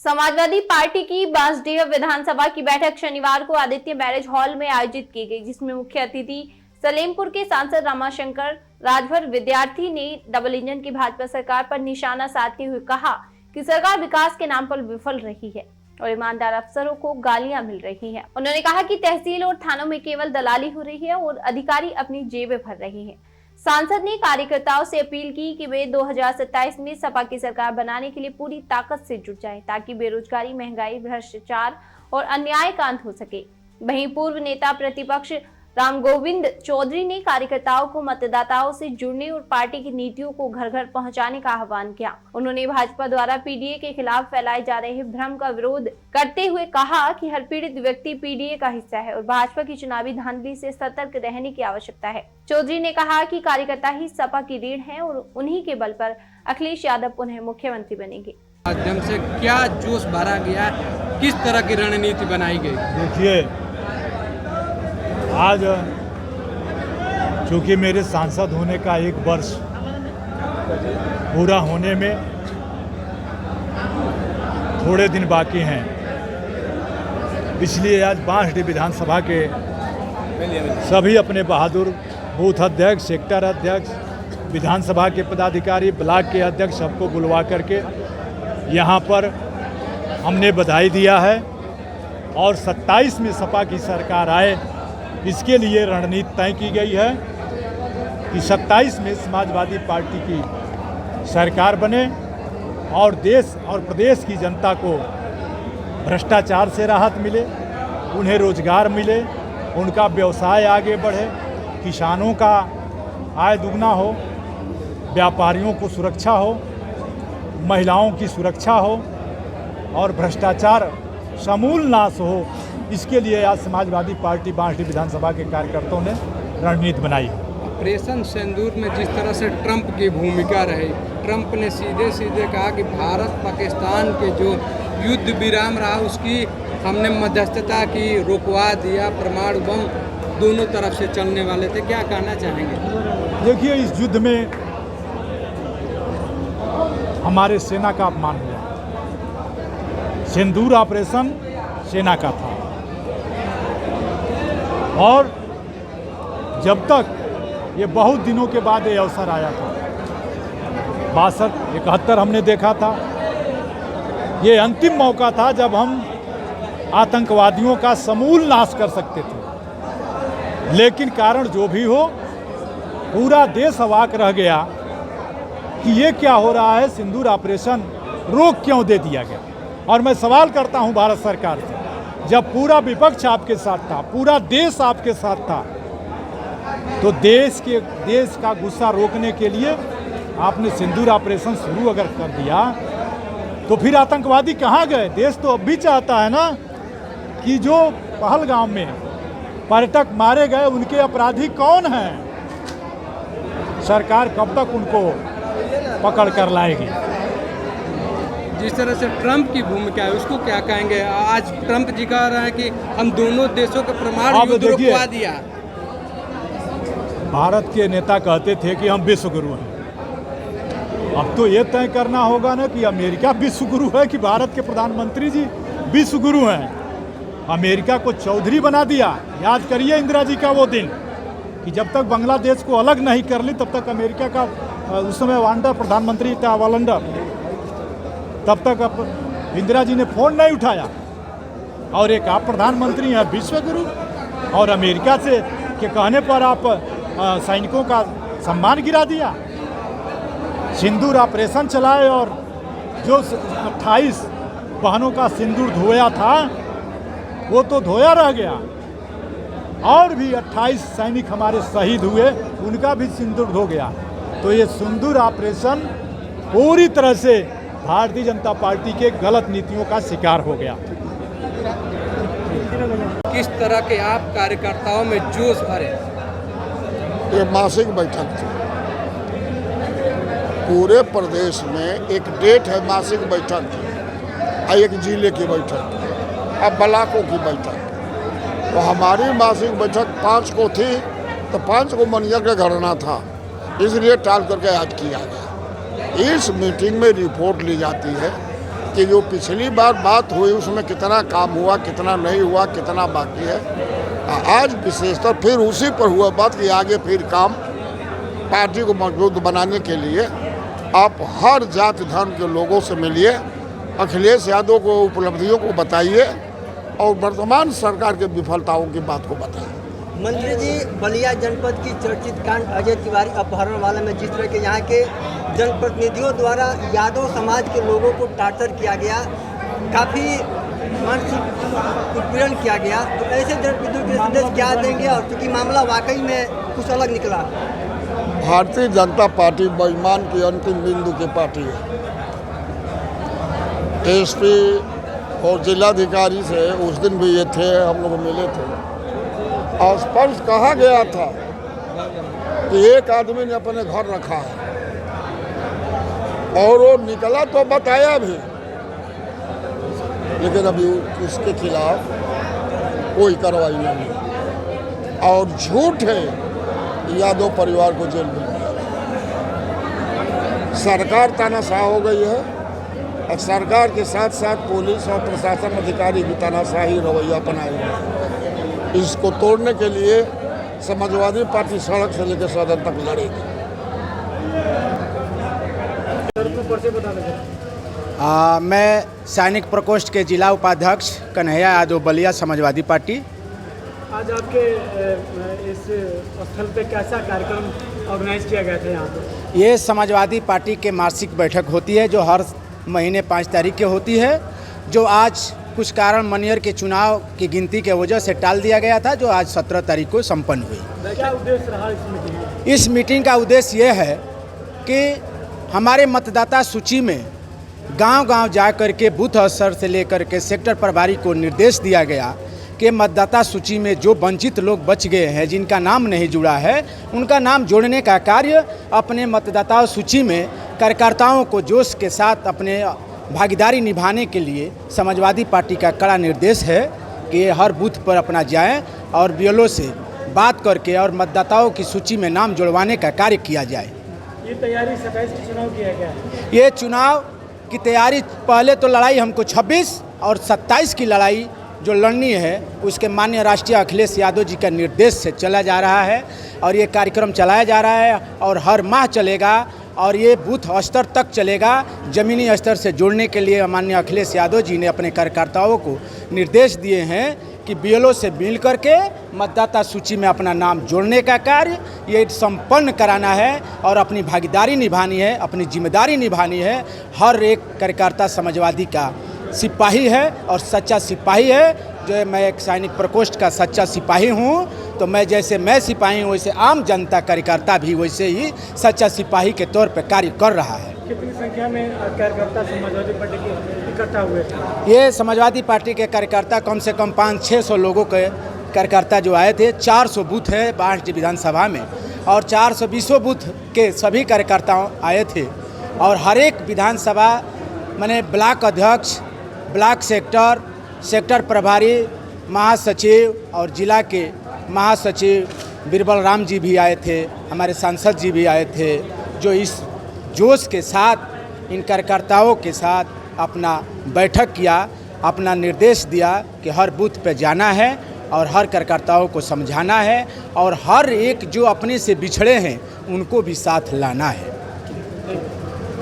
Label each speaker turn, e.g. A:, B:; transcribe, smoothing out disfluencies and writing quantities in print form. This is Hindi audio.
A: समाजवादी पार्टी की बांसडीह विधानसभा की बैठक शनिवार को आदित्य मैरिज हॉल में आयोजित की गई, जिसमें मुख्य अतिथि सलेमपुर के सांसद रमाशंकर राजभर विद्यार्थी ने डबल इंजन की भाजपा सरकार पर निशाना साधते हुए कहा कि सरकार विकास के नाम पर विफल रही है और ईमानदार अफसरों को गालियां मिल रही हैं। उन्होंने कहा कि तहसील और थानों में केवल दलाली हो रही है और अधिकारी अपनी जेबें भर रहे हैं। सांसद ने कार्यकर्ताओं से अपील की कि वे 2027 में सपा की सरकार बनाने के लिए पूरी ताकत से जुट जाएं, ताकि बेरोजगारी, महंगाई, भ्रष्टाचार और अन्याय का अंत हो सके। वहीं पूर्व नेता प्रतिपक्ष रामगोविंद चौधरी ने कार्यकर्ताओं को मतदाताओं से जुड़ने और पार्टी की नीतियों को घर घर पहुंचाने का आह्वान किया। उन्होंने भाजपा द्वारा पीडीए के खिलाफ फैलाए जा रहे भ्रम का विरोध करते हुए कहा कि हर पीड़ित व्यक्ति पीडीए का हिस्सा है और भाजपा की चुनावी धांधली से सतर्क रहने की आवश्यकता है। चौधरी ने कहा कि कार्यकर्ता ही सपा की रीढ़ है और उन्हीं के बल पर अखिलेश यादव पुनः मुख्यमंत्री बनेंगे।
B: माध्यम से क्या जोश भरा गया, किस तरह की रणनीति बनाई गई?
C: देखिए, आज चूँकि मेरे सांसद होने का 1 वर्ष पूरा होने में थोड़े दिन बाकी हैं, इसलिए आज बांसडीह विधानसभा के सभी अपने बहादुर बूथ अध्यक्ष, सेक्टर अध्यक्ष, विधानसभा के पदाधिकारी, ब्लॉक के अध्यक्ष सबको बुलवा करके यहाँ पर हमने बधाई दिया है और 27 में सपा की सरकार आए, इसके लिए रणनीति तय की गई है कि 27 में समाजवादी पार्टी की सरकार बने और देश और प्रदेश की जनता को भ्रष्टाचार से राहत मिले, उन्हें रोजगार मिले, उनका व्यवसाय आगे बढ़े, किसानों का आय दुगना हो, व्यापारियों को सुरक्षा हो, महिलाओं की सुरक्षा हो और भ्रष्टाचार समूल नाश हो। इसके लिए आज समाजवादी पार्टी बांसडीह विधानसभा के कार्यकर्ताओं ने रणनीति बनाई।
B: ऑपरेशन सिंदूर में जिस तरह से ट्रंप की भूमिका रही, ट्रंप ने सीधे सीधे कहा कि भारत पाकिस्तान के जो युद्ध विराम रहा उसकी हमने मध्यस्थता की, रुकवा दिया, परमाणु बम दोनों तरफ से चलने वाले थे। क्या कहना चाहेंगे?
C: देखिए, इस युद्ध में हमारे सेना का अपमान हुआ। सिंदूर ऑपरेशन सेना का था और जब तक ये बहुत दिनों के बाद ये अवसर आया था, 62-71 हमने देखा था, ये अंतिम मौका था जब हम आतंकवादियों का समूल नाश कर सकते थे। लेकिन कारण जो भी हो, पूरा देश अवाक रह गया कि ये क्या हो रहा है, सिंदूर ऑपरेशन रोक क्यों दे दिया गया। और मैं सवाल करता हूं भारत सरकार से, जब पूरा विपक्ष आपके साथ था, पूरा देश आपके साथ था, तो देश का गुस्सा रोकने के लिए आपने सिंदूर ऑपरेशन शुरू अगर कर दिया, तो फिर आतंकवादी कहाँ गए? देश तो अब भी चाहता है ना कि जो पहलगाम में पर्यटक मारे गए उनके अपराधी कौन हैं, सरकार कब तक उनको पकड़ कर लाएगी।
B: जिस तरह से ट्रंप की भूमिका है उसको क्या कहेंगे? आज ट्रंप जी कह रहे हैं कि हम दोनों देशों के परमाणु युद्ध रुकवा दिया।
C: भारत के नेता कहते थे कि हम विश्व गुरु हैं। अब तो ये तय करना होगा ना कि अमेरिका विश्व गुरु है कि भारत के प्रधानमंत्री जी विश्व गुरु हैं। अमेरिका को चौधरी बना दिया। याद करिए इंदिरा जी का वो दिन कि जब तक बांग्लादेश को अलग नहीं कर ली तब तक अमेरिका का, उस समय वांडर प्रधानमंत्री था, वालंडर, तब तक इंदिरा जी ने फ़ोन नहीं उठाया। और एक आप प्रधानमंत्री हैं विश्व गुरु, और अमेरिका से के कहने पर आप सैनिकों का सम्मान गिरा दिया। सिंदूर ऑपरेशन चलाए और जो 28 बहनों का सिंदूर धोया था वो तो धोया रह गया, और भी 28 सैनिक हमारे शहीद हुए, उनका भी सिंदूर धो गया। तो ये सिंदूर ऑपरेशन पूरी तरह से भारतीय जनता पार्टी के गलत नीतियों का शिकार हो गया।
B: किस तरह के आप कार्यकर्ताओं में जोश भरे?
D: ये मासिक बैठक थी, पूरे प्रदेश में एक डेट है मासिक बैठक की, एक जिले की बैठक, अब ब्लॉकों की बैठक। तो हमारी मासिक बैठक 5 को थी, तो 5 को मनिया का घरना था, इसलिए टाल करके आज किया गया। इस मीटिंग में रिपोर्ट ली जाती है कि जो पिछली बार बात हुई उसमें कितना काम हुआ, कितना नहीं हुआ, कितना बाकी है। आज विशेषतर फिर उसी पर हुआ बात कि आगे फिर काम पार्टी को मजबूत बनाने के लिए आप हर जाति धर्म के लोगों से मिलिए, अखिलेश यादव को उपलब्धियों को बताइए और वर्तमान सरकार के विफलताओं की बात को बताइए।
E: मंत्री जी, बलिया जनपद की चर्चित कांड अजय तिवारी अपहरण वाला में जिस तरह के यहाँ के जनप्रतिनिधियों द्वारा यादव समाज के लोगों को टार्चर किया गया, काफ़ी मानसिक उत्पीड़न किया गया, तो ऐसे जनप्रतिनिधियों के संदेश क्या देंगे? और चूँकि मामला वाकई में कुछ अलग निकला।
D: भारतीय जनता पार्टी बेईमान की अंतिम बिंदु की पार्टी है। एसपी और जिलाधिकारी से उस दिन भी ये थे, हम लोग मिले थे, और स्पष्ट कहा गया था कि एक आदमी ने अपने घर रखा है और वो निकला तो बताया भी, लेकिन अभी इसके खिलाफ कोई कार्रवाई नहीं और झूठ है यादव परिवार को जेल में। सरकार तानाशाह हो गई है और सरकार के साथ साथ पुलिस और प्रशासन अधिकारी भी तानाशाही रवैया अपनाए हुए हैं। इसको तोड़ने के लिए समाजवादी पार्टी सड़क से लेकर सदन तक लड़ेगी।
F: मैं सैनिक प्रकोष्ठ के जिला उपाध्यक्ष कन्हैया यादव, बलिया, समाजवादी पार्टी।
G: आज आपके इस स्थल पे कैसा कार्यक्रम ऑर्गेनाइज किया गया था यहाँ पे?
F: ये समाजवादी पार्टी के मासिक बैठक होती है जो हर महीने 5 तारीख के होती है, जो आज कुछ कारण मनियर के चुनाव की गिनती के वजह से टाल दिया गया था, जो आज 17 तारीख को संपन्न हुई।
G: क्या उद्देश्य रहा इस मीटिंग?
F: इस मीटिंग का उद्देश्य ये है कि हमारे मतदाता सूची में गांव-गांव जा कर के बूथ स्तर से लेकर के सेक्टर प्रभारी को निर्देश दिया गया कि मतदाता सूची में जो वंचित लोग बच गए हैं, जिनका नाम नहीं जुड़ा है, उनका नाम जोड़ने का कार्य अपने मतदाता सूची में कार्यकर्ताओं को जोश के साथ अपने भागीदारी निभाने के लिए समाजवादी पार्टी का कड़ा निर्देश है कि हर बूथ पर अपना जाएं और बीएलओ से बात करके और मतदाताओं की सूची में नाम जुड़वाने का कार्य किया जाए।
G: ये तैयारी 27 के चुनाव की है क्या?
F: ये चुनाव की तैयारी, पहले तो लड़ाई हमको 26 और 27 की लड़ाई जो लड़नी है उसके माननीय राष्ट्रीय अखिलेश यादव जी का निर्देश से चला जा रहा है और ये कार्यक्रम चलाया जा रहा है और हर माह चलेगा और ये बूथ स्तर तक चलेगा। ज़मीनी स्तर से जोड़ने के लिए माननीय अखिलेश यादव जी ने अपने कार्यकर्ताओं को निर्देश दिए हैं कि बीएलओ से मिल करके मतदाता सूची में अपना नाम जोड़ने का कार्य ये संपन्न कराना है और अपनी भागीदारी निभानी है, अपनी जिम्मेदारी निभानी है। हर एक कार्यकर्ता समाजवादी का सिपाही है और सच्चा सिपाही है। जो मैं एक सैनिक प्रकोष्ठ का सच्चा सिपाही हूँ, तो मैं जैसे मैं सिपाही हूँ वैसे आम जनता कार्यकर्ता भी वैसे ही सच्चा सिपाही के तौर पर कार्य कर रहा है।
G: कितनी संख्या में कार्यकर्ता समाजवादी पार्टी के इकट्ठा हुए थे?
F: ये समाजवादी पार्टी के कार्यकर्ता कम से कम 500-600 लोगों के कार्यकर्ता जो आए थे। 400 बूथ है बाढ़ विधानसभा में और 420 बूथ के सभी कार्यकर्ता आए थे और हर एक विधानसभा माने ब्लॉक अध्यक्ष, ब्लॉक सेक्टर प्रभारी, महासचिव और जिला के महासचिव बीरबल राम जी भी आए थे, हमारे सांसद जी भी आए थे, जो इस जोश के साथ इन कार्यकर्ताओं के साथ अपना बैठक किया, अपना निर्देश दिया कि हर बूथ पे जाना है और हर कार्यकर्ताओं को समझाना है और हर एक जो अपने से बिछड़े हैं उनको भी साथ लाना है।